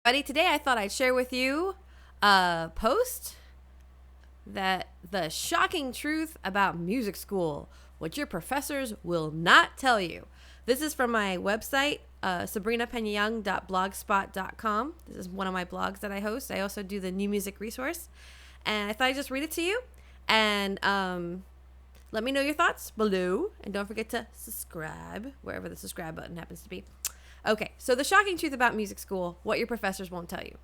Buddy, today I thought I'd share with you a post that the shocking truth about music school, what your professors will not tell you. This is from my website, sabrinapenayoung.blogspot.com. This is one of my blogs that I host. I also do the new music resource. And I thought I'd just read it to you. And let me know your thoughts below. And don't forget to subscribe, wherever the subscribe button happens to be. Okay, so the shocking truth about music school, what your professors won't tell you.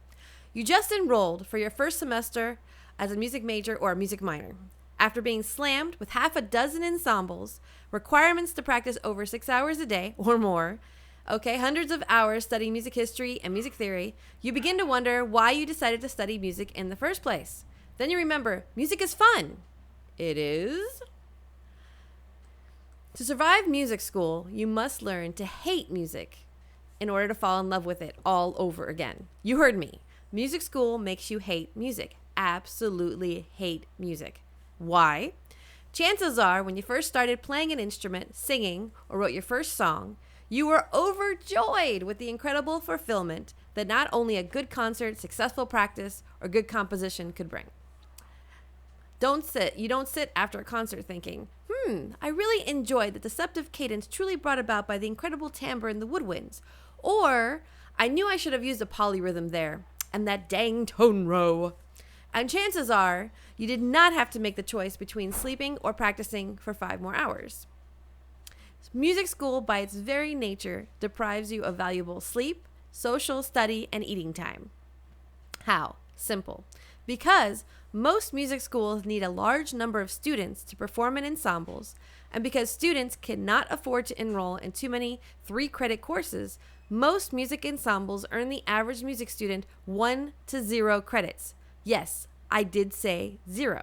You just enrolled for your first semester as a music major or a music minor. After being slammed with half a dozen ensembles, requirements to practice over 6 hours a day or more, hundreds of hours studying music history and music theory, you begin to wonder why you decided to study music in the first place. Then you remember, music is fun. It is. To survive music school, you must learn to hate music in order to fall in love with it all over again. You heard me. Music school makes you hate music. Absolutely hate music. Why? Chances are when you first started playing an instrument, singing, or wrote your first song, you were overjoyed with the incredible fulfillment that not only a good concert, successful practice, or good composition could bring. You don't sit after a concert thinking, I really enjoyed the deceptive cadence truly brought about by the incredible timbre in the woodwinds. Or, I knew I should have used a polyrhythm there, and that dang tone row. And chances are, you did not have to make the choice between sleeping or practicing for 5 more hours. Music school, by its very nature, deprives you of valuable sleep, social, study, and eating time. How? Simple. Because most music schools need a large number of students to perform in ensembles, and because students cannot afford to enroll in too many 3-credit courses, most music ensembles earn the average music student 1 to 0 credits. Yes, I did say 0.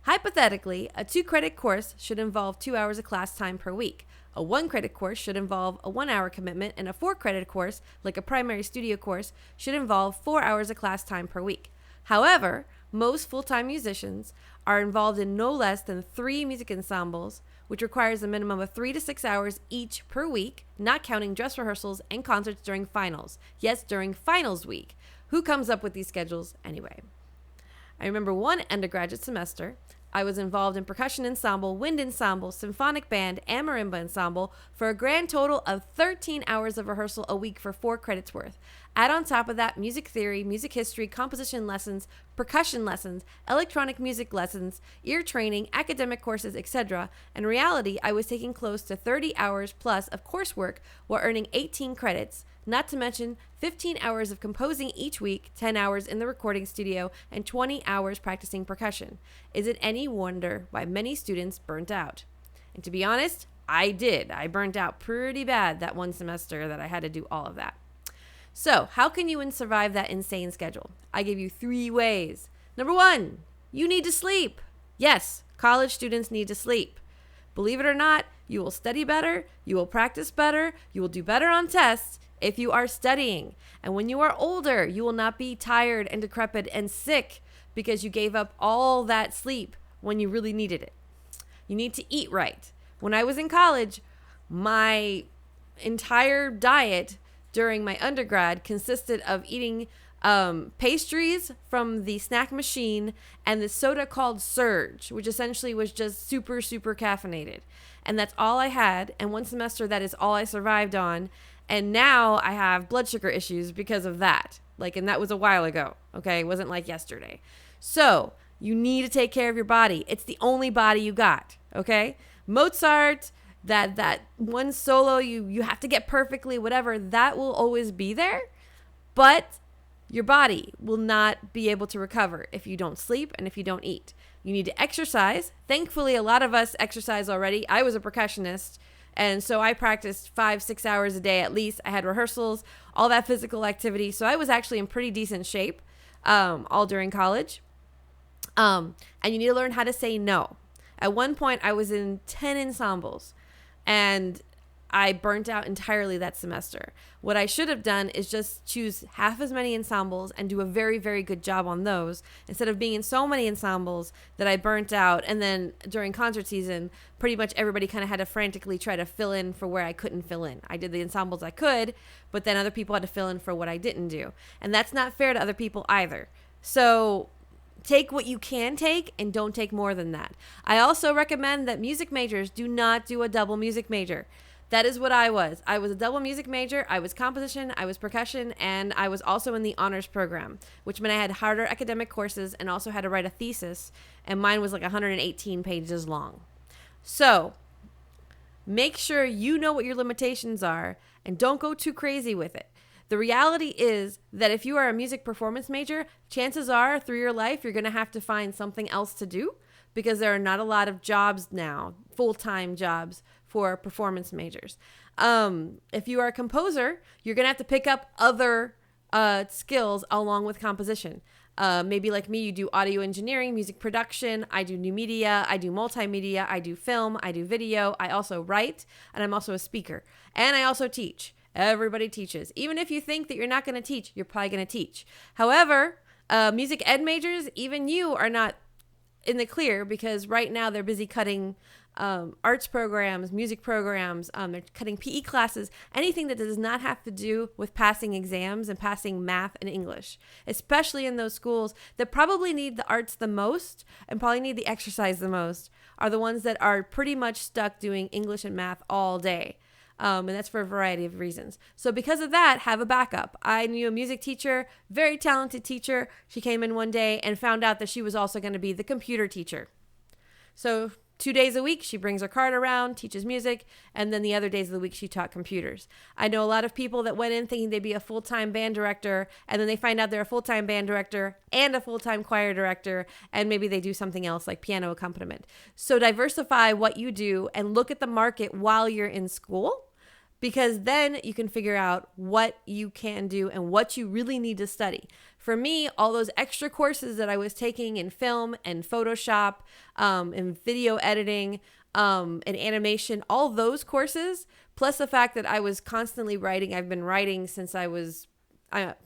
Hypothetically, a 2-credit course should involve 2 hours of class time per week. A 1-credit course should involve a 1-hour commitment, and a 4-credit course, like a primary studio course, should involve 4 hours of class time per week. However, most full-time musicians are involved in no less than 3 music ensembles, which requires a minimum of 3 to 6 hours each per week, not counting dress rehearsals and concerts during finals. Yes, during finals week. Who comes up with these schedules anyway? I remember one undergraduate semester, I was involved in percussion ensemble, wind ensemble, symphonic band, and marimba ensemble for a grand total of 13 hours of rehearsal a week for 4 credits worth. Add on top of that music theory, music history, composition lessons, percussion lessons, electronic music lessons, ear training, academic courses, etc. In reality, I was taking close to 30 hours plus of coursework while earning 18 credits, not to mention 15 hours of composing each week, 10 hours in the recording studio, and 20 hours practicing percussion. Is it any wonder why many students burnt out? And to be honest, I did. I burnt out pretty bad that one semester that I had to do all of that. So, how can you survive that insane schedule? I give you 3 ways. Number 1, you need to sleep. Yes, college students need to sleep. Believe it or not, you will study better, you will practice better, you will do better on tests if you are studying. And when you are older, you will not be tired and decrepit and sick because you gave up all that sleep when you really needed it. You need to eat right. When I was in college, my entire diet during my undergrad consisted of eating pastries from the snack machine and the soda called Surge, which essentially was just super, super caffeinated. And that's all I had. And one semester, that is all I survived on. And now I have blood sugar issues because of that. And that was a while ago. Okay. It wasn't like yesterday. So you need to take care of your body. It's the only body you got. Okay. Mozart, that one solo you have to get perfectly, whatever, that will always be there. But your body will not be able to recover if you don't sleep and if you don't eat. You need to exercise. Thankfully, a lot of us exercise already. I was a percussionist, and so I practiced 5-6 hours a day at least. I had rehearsals, all that physical activity. So I was actually in pretty decent shape all during college. And you need to learn how to say no. At one point, I was in 10 ensembles, and I burnt out entirely that semester. What I should have done is just choose half as many ensembles and do a very, very good job on those instead of being in so many ensembles that I burnt out. And then during concert season, pretty much everybody kind of had to frantically try to fill in for where I couldn't fill in. I did the ensembles I could, but then other people had to fill in for what I didn't do. And that's not fair to other people either. So take what you can take and don't take more than that. I also recommend that music majors do not do a double music major. That is what I was. I was a double music major. I was composition, I was percussion, and I was also in the honors program, which meant I had harder academic courses and also had to write a thesis, and mine was like 118 pages long. So make sure you know what your limitations are and don't go too crazy with it. The reality is that if you are a music performance major, chances are through your life, you're going to have to find something else to do because there are not a lot of jobs now, full-time jobs for performance majors. If you are a composer, you're going to have to pick up other skills along with composition. Maybe like me, you do audio engineering, music production. I do new media. I do multimedia. I do film. I do video. I also write, and I'm also a speaker. And I also teach. Everybody teaches. Even if you think that you're not going to teach, you're probably going to teach. However, music ed majors, even you are not in the clear because right now they're busy cutting arts programs, music programs. They're cutting PE classes, anything that does not have to do with passing exams and passing math and English, especially in those schools that probably need the arts the most and probably need the exercise the most are the ones that are pretty much stuck doing English and math all day. And that's for a variety of reasons. So because of that, have a backup. I knew a music teacher, very talented teacher. She came in one day and found out that she was also going to be the computer teacher. So 2 days a week, she brings her card around, teaches music, and then the other days of the week, she taught computers. I know a lot of people that went in thinking they'd be a full-time band director, and then they find out they're a full-time band director and a full-time choir director, and maybe they do something else like piano accompaniment. So diversify what you do and look at the market while you're in school, because then you can figure out what you can do and what you really need to study. For me, all those extra courses that I was taking in film and Photoshop, and video editing, and animation, all those courses, plus the fact that I was constantly writing. I've been writing since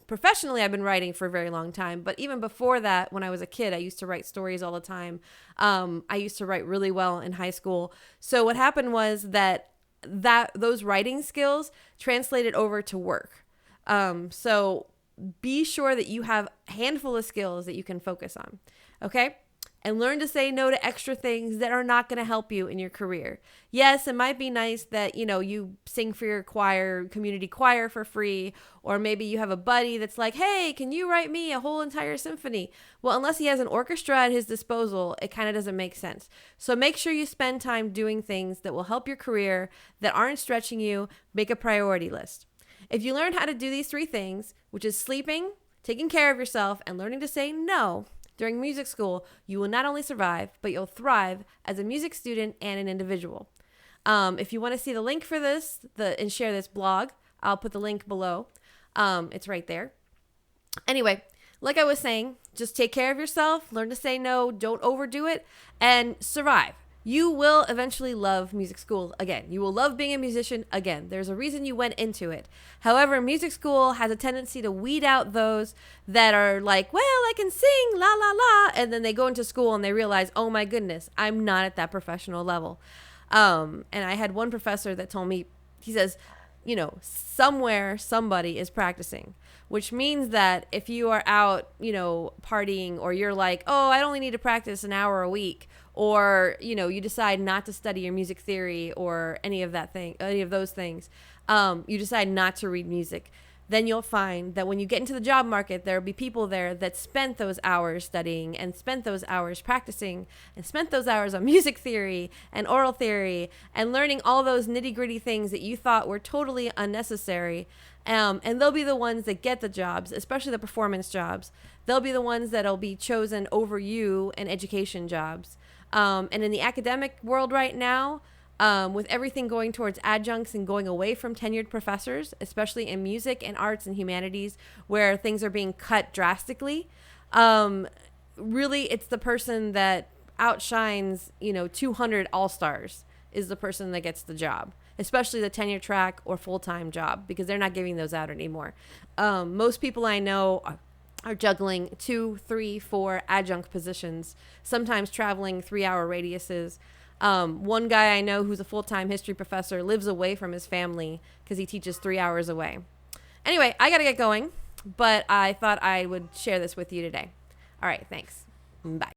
professionally, I've been writing for a very long time. But even before that, when I was a kid, I used to write stories all the time. I used to write really well in high school. So what happened was that those writing skills translated over to work. So be sure that you have a handful of skills that you can focus on. Okay. And learn to say no to extra things that are not going to help you in your career. Yes, it might be nice that, you sing for your choir, community choir for free, or maybe you have a buddy that's like, hey, can you write me a whole entire symphony? Well, unless he has an orchestra at his disposal, it kind of doesn't make sense. So make sure you spend time doing things that will help your career, that aren't stretching you. Make a priority list. If you learn how to do these 3 things, which is sleeping, taking care of yourself, and learning to say no, during music school, you will not only survive, but you'll thrive as a music student and an individual. If you want to see the link for this and share this blog, I'll put the link below. It's right there. Anyway, like I was saying, just take care of yourself, learn to say no, don't overdo it, and survive. You will eventually love music school again. You will love being a musician again. There's a reason you went into it. However, music school has a tendency to weed out those that are like, well, I can sing, la, la, la. And then they go into school and they realize, oh my goodness, I'm not at that professional level. And I had one professor that told me, he says, somewhere somebody is practicing, which means that if you are out, partying, or you're like, oh, I only need to practice an hour a week, or, you decide not to study your music theory or any of those things, you decide not to read music, then you'll find that when you get into the job market, there'll be people there that spent those hours studying and spent those hours practicing and spent those hours on music theory and oral theory and learning all those nitty-gritty things that you thought were totally unnecessary. And they'll be the ones that get the jobs, especially the performance jobs. They'll be the ones that'll be chosen over you in education jobs. And in the academic world right now, with everything going towards adjuncts and going away from tenured professors, especially in music and arts and humanities, where things are being cut drastically, really it's the person that outshines, 200 all-stars is the person that gets the job. especially the tenure track or full-time job, because they're not giving those out anymore. Most people I know are juggling 2, 3, 4 adjunct positions, sometimes traveling 3-hour radiuses. One guy I know who's a full-time history professor lives away from his family because he teaches 3 hours away. Anyway, I got to get going, but I thought I would share this with you today. All right, thanks. Bye.